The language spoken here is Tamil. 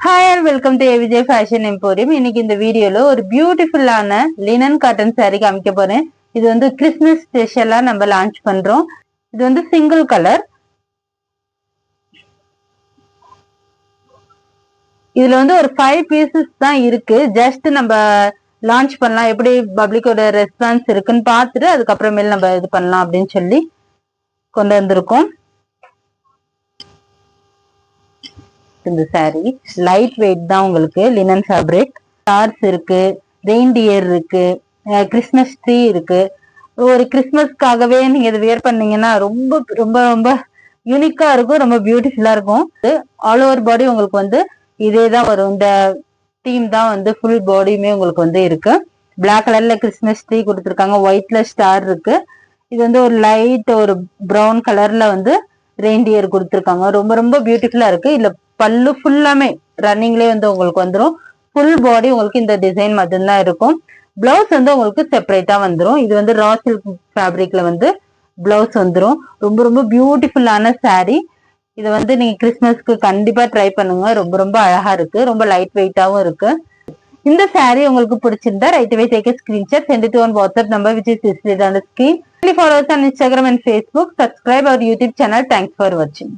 Hi and welcome to AVJ fashion emporium. இன்னைக்கு இந்த வீடியோல ஒரு பியூட்டிஃபுல்லான லினன் காட்டன் saree காமிக்க போறேன். இது வந்து கிறிஸ்மஸ் ஸ்பெஷலா நம்ம லான்ச் பண்றோம். இது வந்து சிங்கிள் கலர். இதுல வந்து ஒரு 5 பீசஸ் தான் இருக்கு. ஜஸ்ட் நம்ம லான்ச் பண்ணலாம், எப்படி பப்ளிக்கோட ரெஸ்பான்ஸ் இருக்குன்னு பார்த்துட்டு அதுக்கப்புறமேல நம்ம இது பண்ணலாம் அப்படின்னு சொல்லி கொண்டு வந்திருக்கோம். இந்த saree லைட் வெயிட் தான், உங்களுக்கு லினன் ஃபேப்ரிக். ஸ்டார்ஸ் இருக்கு, ரெயின்டியர் இருக்கு, கிறிஸ்மஸ் ட்ரீ இருக்கு. ஒரு கிறிஸ்மஸ்க்காகவே நீங்க இதை வியர் பண்ணீங்கன்னா ரொம்ப ரொம்ப ரொம்ப யூனிக்கா இருக்கும், ரொம்ப பியூட்டிஃபுல்லா இருக்கும். ஆல் ஓவர் பாடி உங்களுக்கு வந்து இதே தான் வரும். இந்த தீம் தான் வந்து ஃபுல் பாடியுமே உங்களுக்கு வந்து இருக்கு. பிளாக் கலர்ல கிறிஸ்மஸ் ட்ரீ கொடுத்துருக்காங்க, ஒயிட்ல ஸ்டார் இருக்கு. இது வந்து ஒரு லைட் ஒரு ப்ரௌன் கலர்ல வந்து ரெயின்டியர் கொடுத்துருக்காங்க. ரொம்ப ரொம்ப பியூட்டிஃபுல்லா இருக்கு. இல்ல பல்லு ஃபுல்லாமே ரன்னிங்லேயே வந்து உங்களுக்கு வந்துடும். ஃபுல் பாடி உங்களுக்கு இந்த டிசைன் மட்டும்தான் இருக்கும். பிளவுஸ் வந்து உங்களுக்கு செப்பரேட்டா வந்துடும். இது வந்து ரா சில்க் ஃபேப்ரிக்ல வந்து பிளவுஸ் வந்துடும். ரொம்ப ரொம்ப பியூட்டிஃபுல்லான saree. இதை வந்து நீங்க கிறிஸ்மஸ்க்கு கண்டிப்பா ட்ரை பண்ணுங்க. ரொம்ப ரொம்ப அழகா இருக்கு, ரொம்ப லைட் வெயிட்டாவும் இருக்கு. இந்த saree உங்களுக்கு பிடிச்சிருந்தா right away take a screenshot, send it to on WhatsApp number which is displayed on the screen. Follow us on Instagram and Facebook. Subscribe our YouTube channel. Thanks for watching.